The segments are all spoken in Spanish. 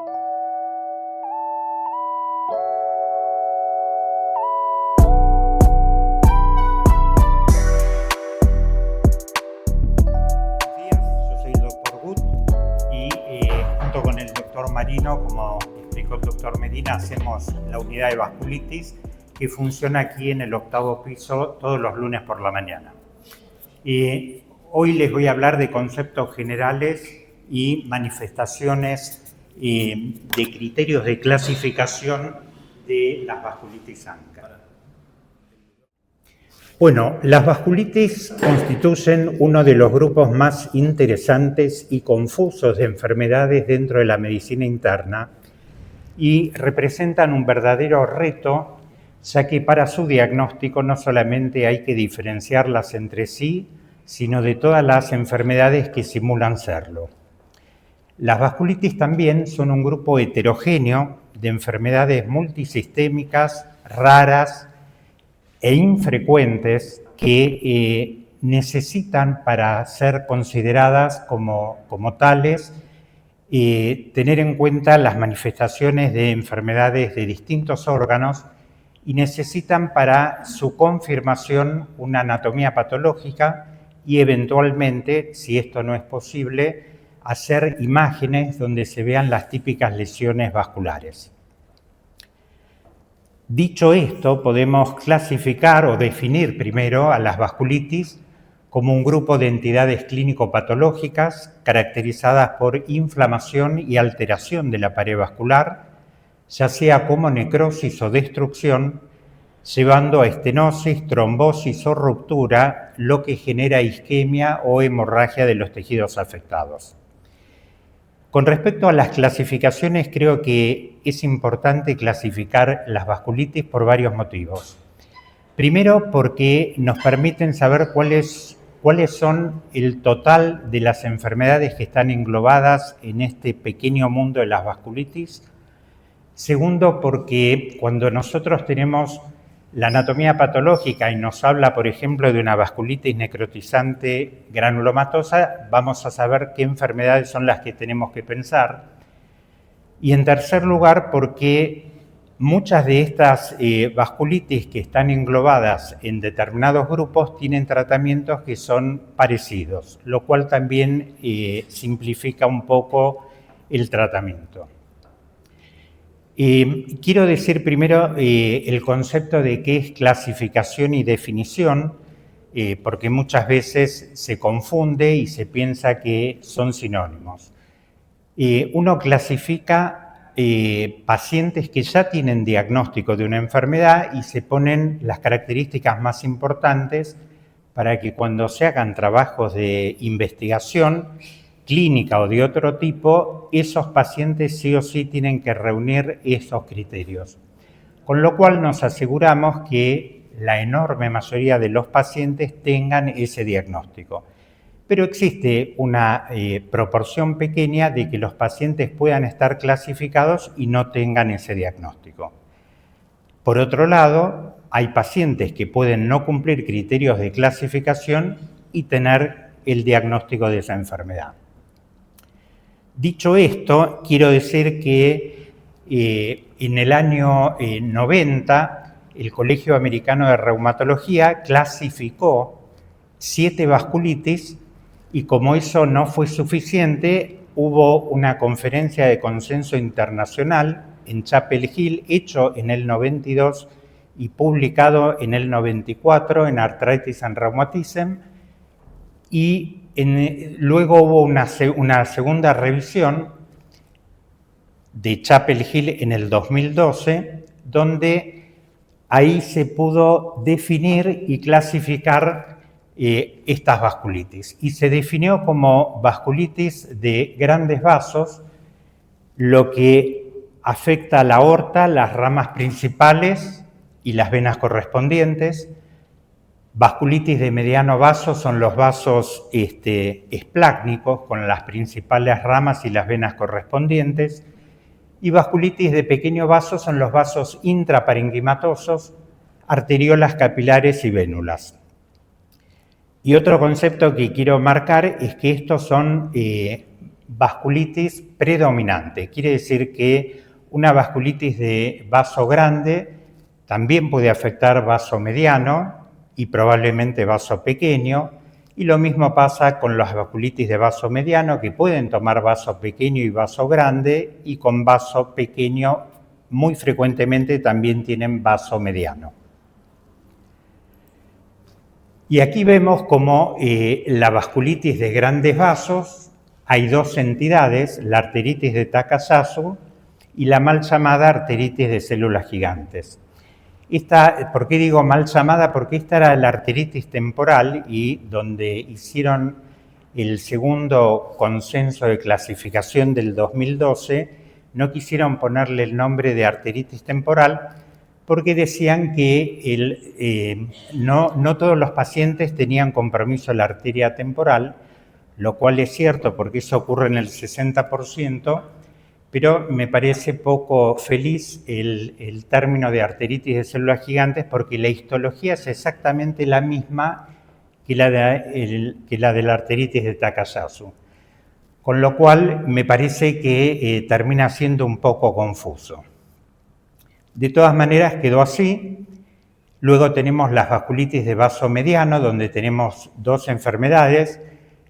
Yo soy el doctor Gut y junto con el doctor Marino, como explicó el doctor Medina, hacemos la unidad de vasculitis que funciona aquí en el 8º piso todos los lunes por la mañana. Hoy les voy a hablar de conceptos generales y manifestaciones de criterios de clasificación de las vasculitis ANCA. Bueno, las vasculitis constituyen uno de los grupos más interesantes y confusos de enfermedades dentro de la medicina interna y representan un verdadero reto, ya que para su diagnóstico no solamente hay que diferenciarlas entre sí, sino de todas las enfermedades que simulan serlo. Las vasculitis también son un grupo heterogéneo de enfermedades multisistémicas, raras e infrecuentes que necesitan, para ser consideradas como tales, tener en cuenta las manifestaciones de enfermedades de distintos órganos y necesitan para su confirmación una anatomía patológica y eventualmente, si esto no es posible, hacer imágenes donde se vean las típicas lesiones vasculares. Dicho esto, podemos clasificar o definir primero a las vasculitis como un grupo de entidades clínico-patológicas caracterizadas por inflamación y alteración de la pared vascular, ya sea como necrosis o destrucción, llevando a estenosis, trombosis o ruptura, lo que genera isquemia o hemorragia de los tejidos afectados. Con respecto a las clasificaciones, creo que es importante clasificar las vasculitis por varios motivos. Primero, porque nos permiten saber cuáles son el total de las enfermedades que están englobadas en este pequeño mundo de las vasculitis. Segundo, porque cuando nosotros tenemos la anatomía patológica y nos habla, por ejemplo, de una vasculitis necrotizante granulomatosa, vamos a saber qué enfermedades son las que tenemos que pensar. Y en tercer lugar, porque muchas de estas vasculitis que están englobadas en determinados grupos tienen tratamientos que son parecidos, lo cual también simplifica un poco el tratamiento. Quiero decir primero el concepto de qué es clasificación y definición, porque muchas veces se confunde y se piensa que son sinónimos. Uno clasifica pacientes que ya tienen diagnóstico de una enfermedad y se ponen las características más importantes para que cuando se hagan trabajos de investigación clínica o de otro tipo, esos pacientes sí o sí tienen que reunir esos criterios. Con lo cual nos aseguramos que la enorme mayoría de los pacientes tengan ese diagnóstico. Pero existe una proporción pequeña de que los pacientes puedan estar clasificados y no tengan ese diagnóstico. Por otro lado, hay pacientes que pueden no cumplir criterios de clasificación y tener el diagnóstico de esa enfermedad. Dicho esto, quiero decir que en el año 90 el Colegio Americano de Reumatología clasificó 7 vasculitis y como eso no fue suficiente, hubo una conferencia de consenso internacional en Chapel Hill, hecho en el 92 y publicado en el 94 en Arthritis and Rheumatism, y luego hubo una segunda revisión de Chapel Hill en el 2012, donde ahí se pudo definir y clasificar estas vasculitis. Y se definió como vasculitis de grandes vasos, lo que afecta a la aorta, las ramas principales y las venas correspondientes. Vasculitis de mediano vaso son los vasos esplácnicos con las principales ramas y las venas correspondientes. Y vasculitis de pequeño vaso son los vasos intraparenquimatosos, arteriolas capilares y vénulas. Y otro concepto que quiero marcar es que estos son vasculitis predominante. Quiere decir que una vasculitis de vaso grande también puede afectar vaso mediano y probablemente vaso pequeño, y lo mismo pasa con las vasculitis de vaso mediano, que pueden tomar vaso pequeño y vaso grande, y con vaso pequeño muy frecuentemente también tienen vaso mediano. Y aquí vemos cómo la vasculitis de grandes vasos, hay dos entidades, la arteritis de Takayasu y la mal llamada arteritis de células gigantes. ¿Por qué digo mal llamada? Porque esta era la arteritis temporal, y donde hicieron el segundo consenso de clasificación del 2012, no quisieron ponerle el nombre de arteritis temporal porque decían que no todos los pacientes tenían compromiso de la arteria temporal, lo cual es cierto porque eso ocurre en el 60%, pero me parece poco feliz el término de arteritis de células gigantes porque la histología es exactamente la misma que la de la arteritis de Takayasu. Con lo cual me parece que termina siendo un poco confuso. De todas maneras quedó así. Luego tenemos las vasculitis de vaso mediano, donde tenemos dos enfermedades,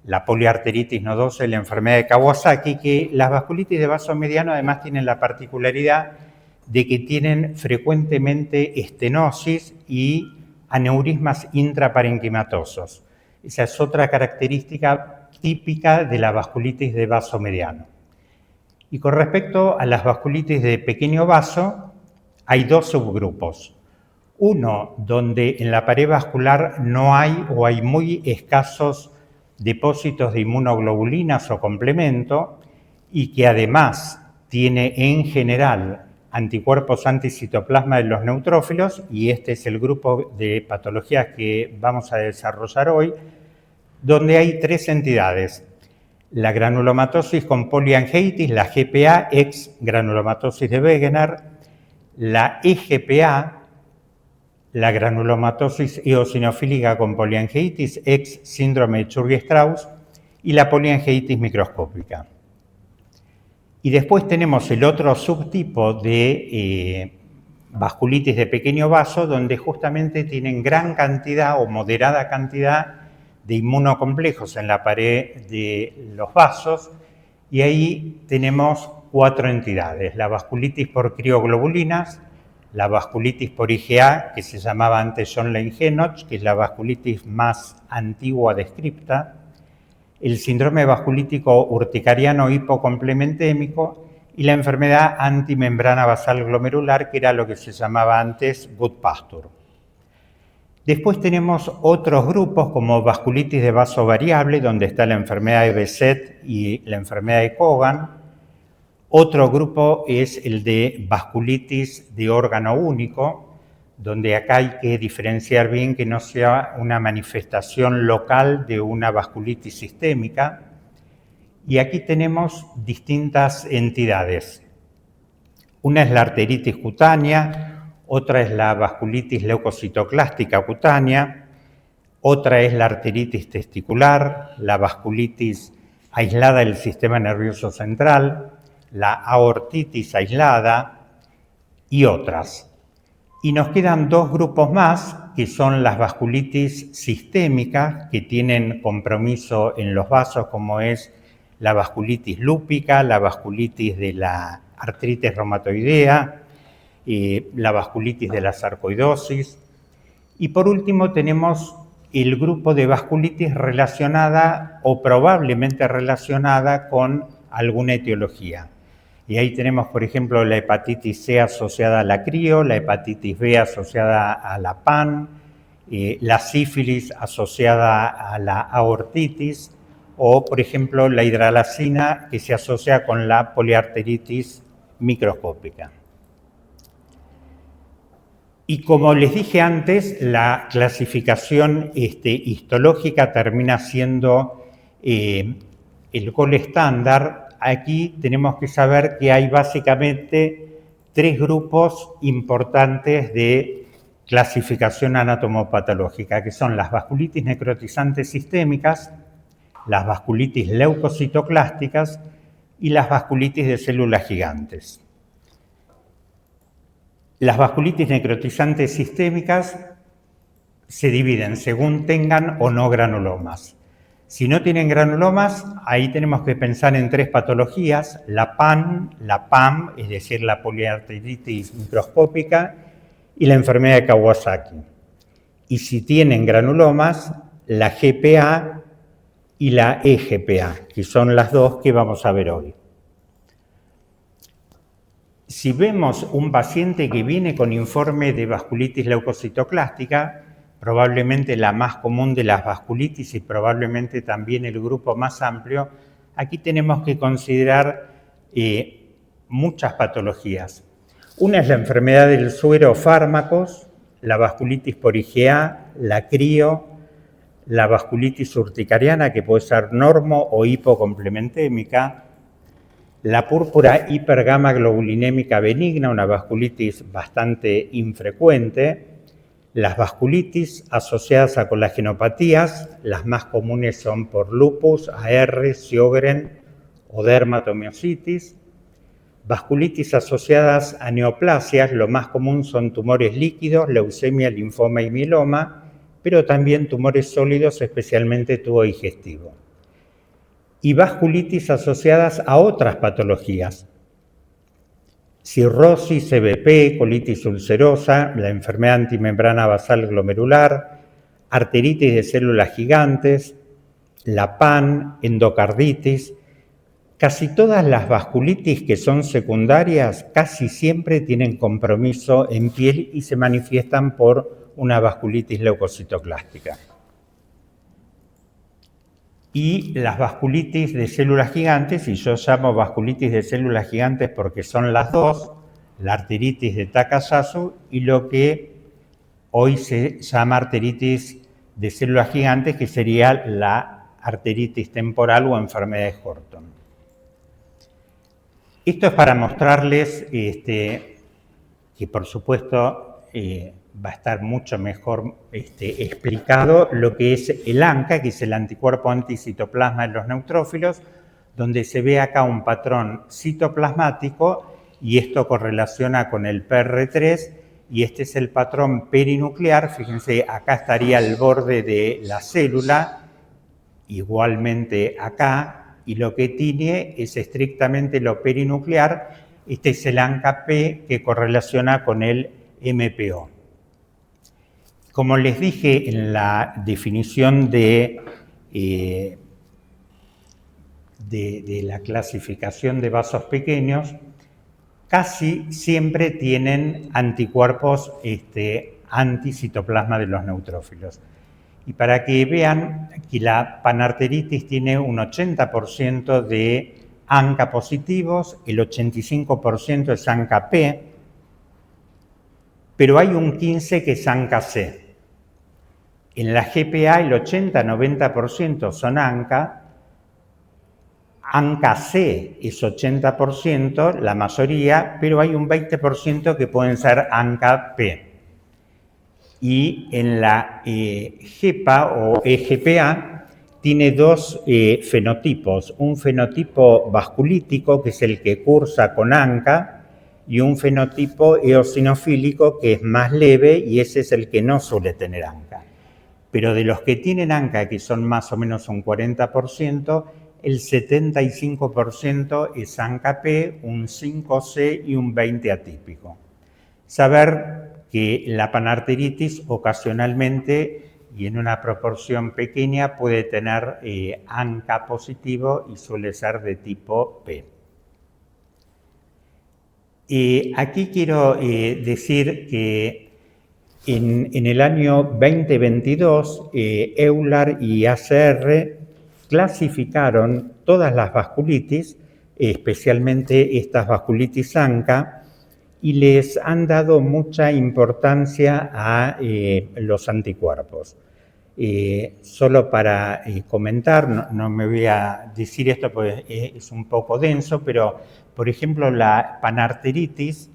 la poliarteritis nodosa y la enfermedad de Kawasaki, que las vasculitis de vaso mediano además tienen la particularidad de que tienen frecuentemente estenosis y aneurismas intraparenquimatosos. Esa es otra característica típica de la vasculitis de vaso mediano. Y con respecto a las vasculitis de pequeño vaso, hay dos subgrupos. Uno, donde en la pared vascular no hay o hay muy escasos depósitos de inmunoglobulinas o complemento, y que además tiene en general anticuerpos anticitoplasma de los neutrófilos, y este es el grupo de patologías que vamos a desarrollar hoy, donde hay tres entidades: la granulomatosis con poliangeitis, la GPA, ex granulomatosis de Wegener, la EGPA, la granulomatosis eosinofílica con poliangeitis, ex síndrome de Churgi-Strauss, y la poliangeitis microscópica. Y después tenemos el otro subtipo de vasculitis de pequeño vaso, donde justamente tienen gran cantidad o moderada cantidad de inmunocomplejos en la pared de los vasos, y ahí tenemos cuatro entidades: la vasculitis por crioglobulinas, la vasculitis por IgA, que se llamaba antes John Lange-Henoch, que es la vasculitis más antigua descripta, el síndrome vasculítico urticariano hipocomplementémico y la enfermedad antimembrana basal glomerular, que era lo que se llamaba antes Goodpasture. Después tenemos otros grupos como vasculitis de vaso variable, donde está la enfermedad de Behçet y la enfermedad de Cogan. Otro grupo es el de vasculitis de órgano único, donde acá hay que diferenciar bien que no sea una manifestación local de una vasculitis sistémica. Y aquí tenemos distintas entidades. Una es la arteritis cutánea, otra es la vasculitis leucocitoclástica cutánea, otra es la arteritis testicular, la vasculitis aislada del sistema nervioso central, la aortitis aislada y otras. Y nos quedan dos grupos más, que son las vasculitis sistémicas, que tienen compromiso en los vasos, como es la vasculitis lúpica, la vasculitis de la artritis reumatoidea, la vasculitis de la sarcoidosis. Y por último tenemos el grupo de vasculitis relacionada o probablemente relacionada con alguna etiología. Y ahí tenemos, por ejemplo, la hepatitis C asociada a la crio, la hepatitis B asociada a la PAN, la sífilis asociada a la aortitis, o, por ejemplo, la hidralacina, que se asocia con la poliarteritis microscópica. Y como les dije antes, la clasificación histológica termina siendo el gol estándar. Aquí tenemos que saber que hay básicamente tres grupos importantes de clasificación anatomopatológica, que son las vasculitis necrotizantes sistémicas, las vasculitis leucocitoclásticas y las vasculitis de células gigantes. Las vasculitis necrotizantes sistémicas se dividen según tengan o no granulomas. Si no tienen granulomas, ahí tenemos que pensar en 3 patologías: la PAN, la PAM, es decir, la poliarteritis microscópica, y la enfermedad de Kawasaki. Y si tienen granulomas, la GPA y la EGPA, que son las 2 que vamos a ver hoy. Si vemos un paciente que viene con informe de vasculitis leucocitoclástica, probablemente la más común de las vasculitis y probablemente también el grupo más amplio, aquí tenemos que considerar muchas patologías. Una es la enfermedad del suero fármacos, la vasculitis por IgA, la crio, la vasculitis urticariana, que puede ser normo o hipocomplementémica, la púrpura hipergamma globulinémica benigna, una vasculitis bastante infrecuente, las vasculitis asociadas a colagenopatías, las más comunes son por lupus, AR, Sjögren o dermatomiositis, vasculitis asociadas a neoplasias, lo más común son tumores líquidos, leucemia, linfoma y mieloma, pero también tumores sólidos, especialmente tubo digestivo. Y vasculitis asociadas a otras patologías: cirrosis, CVP, colitis ulcerosa, la enfermedad antimembrana basal glomerular, arteritis de células gigantes, la PAN, endocarditis. Casi todas las vasculitis que son secundarias casi siempre tienen compromiso en piel y se manifiestan por una vasculitis leucocitoclástica. Y las vasculitis de células gigantes, y yo llamo vasculitis de células gigantes porque son las 2, la arteritis de Takayasu y lo que hoy se llama arteritis de células gigantes, que sería la arteritis temporal o enfermedad de Horton. Esto es para mostrarles que por supuesto va a estar mucho mejor explicado lo que es el ANCA, que es el anticuerpo anticitoplasma de los neutrófilos, donde se ve acá un patrón citoplasmático y esto correlaciona con el PR3 y este es el patrón perinuclear. Fíjense, acá estaría el borde de la célula, igualmente acá, y lo que tiene es estrictamente lo perinuclear. Este es el ANCA-P que correlaciona con el MPO. Como les dije en la definición de la clasificación de vasos pequeños, casi siempre tienen anticuerpos anticitoplasma de los neutrófilos. Y para que vean que la panarteritis tiene un 80% de ANCA positivos, el 85% es ANCA-P, pero hay un 15% que es ANCA-C. En la GPA el 80-90% son ANCA, ANCA-C es 80%, la mayoría, pero hay un 20% que pueden ser ANCA-P. Y en la GEPA o EGPA tiene 2 fenotipos, un fenotipo vasculítico, que es el que cursa con ANCA, y un fenotipo eosinofílico, que es más leve, y ese es el que no suele tener ANCA. Pero de los que tienen ANCA, que son más o menos un 40%, el 75% es ANCA-P, un 5C y un 20 atípico. Saber que la panarteritis ocasionalmente y en una proporción pequeña puede tener ANCA positivo y suele ser de tipo P. Aquí quiero decir que en el año 2022 EULAR y ACR clasificaron todas las vasculitis, especialmente estas vasculitis ANCA, y les han dado mucha importancia a los anticuerpos. Solo para comentar, no me voy a decir esto porque es un poco denso, pero por ejemplo la panarteritis,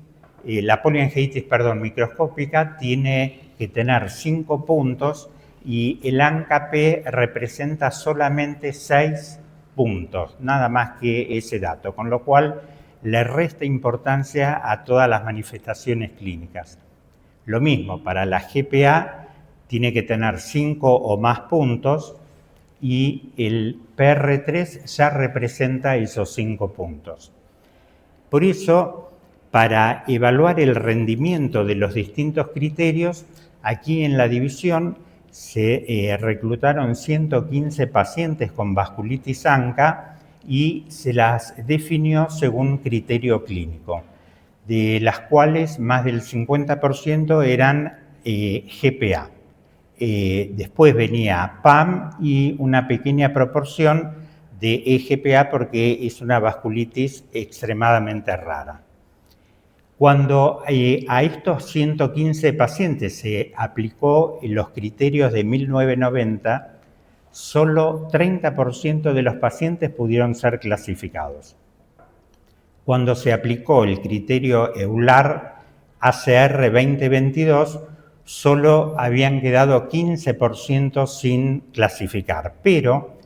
la poliangiitis microscópica tiene que tener 5 puntos y el ANCA-P representa solamente 6 puntos, nada más que ese dato, con lo cual le resta importancia a todas las manifestaciones clínicas. Lo mismo, para la GPA tiene que tener 5 o más puntos y el PR3 ya representa esos 5 puntos. Por eso, para evaluar el rendimiento de los distintos criterios, aquí en la división se reclutaron 115 pacientes con vasculitis ANCA y se las definió según criterio clínico, de las cuales más del 50% eran GPA. Después venía PAM y una pequeña proporción de EGPA porque es una vasculitis extremadamente rara. Cuando a estos 115 pacientes se aplicó los criterios de 1990, solo 30% de los pacientes pudieron ser clasificados. Cuando se aplicó el criterio EULAR ACR 2022, solo habían quedado 15% sin clasificar, pero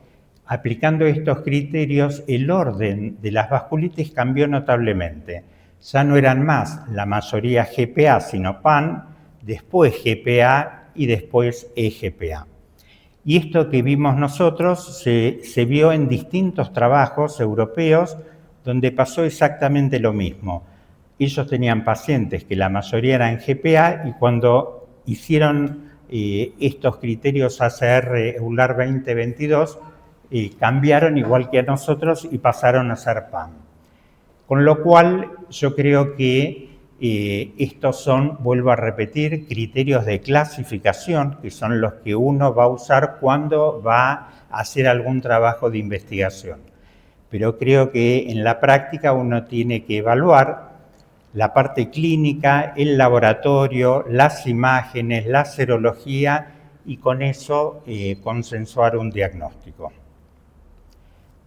aplicando estos criterios, el orden de las vasculitis cambió notablemente. Ya no eran más la mayoría GPA, sino PAN, después GPA y después EGPA. Y esto que vimos nosotros se vio en distintos trabajos europeos donde pasó exactamente lo mismo. Ellos tenían pacientes que la mayoría eran GPA y cuando hicieron estos criterios ACR EULAR 2022, cambiaron igual que a nosotros y pasaron a ser PAN. Con lo cual yo creo que estos son, vuelvo a repetir, criterios de clasificación, que son los que uno va a usar cuando va a hacer algún trabajo de investigación. Pero creo que en la práctica uno tiene que evaluar la parte clínica, el laboratorio, las imágenes, la serología y con eso consensuar un diagnóstico.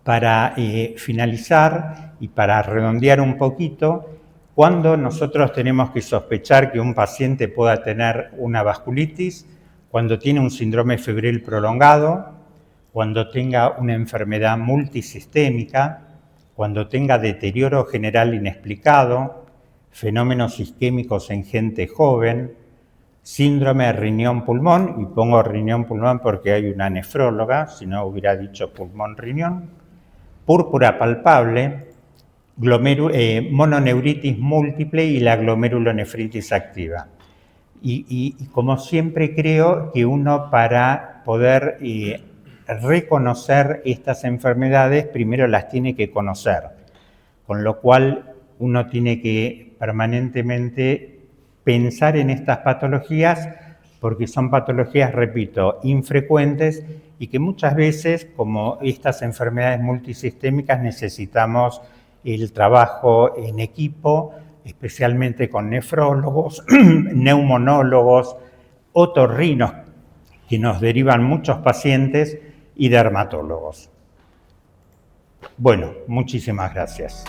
Para finalizar y para redondear un poquito, cuando nosotros tenemos que sospechar que un paciente pueda tener una vasculitis, cuando tiene un síndrome febril prolongado, cuando tenga una enfermedad multisistémica, cuando tenga deterioro general inexplicado, fenómenos isquémicos en gente joven, síndrome de riñón-pulmón, y pongo riñón-pulmón porque hay una nefróloga, si no hubiera dicho pulmón-riñón, púrpura palpable, mononeuritis múltiple y la glomerulonefritis activa. Y como siempre creo que uno para poder reconocer estas enfermedades primero las tiene que conocer, con lo cual uno tiene que permanentemente pensar en estas patologías porque son patologías, repito, infrecuentes y que muchas veces, como estas enfermedades multisistémicas, necesitamos el trabajo en equipo, especialmente con nefrólogos, neumonólogos, otorrinos, que nos derivan muchos pacientes, y dermatólogos. Bueno, muchísimas gracias.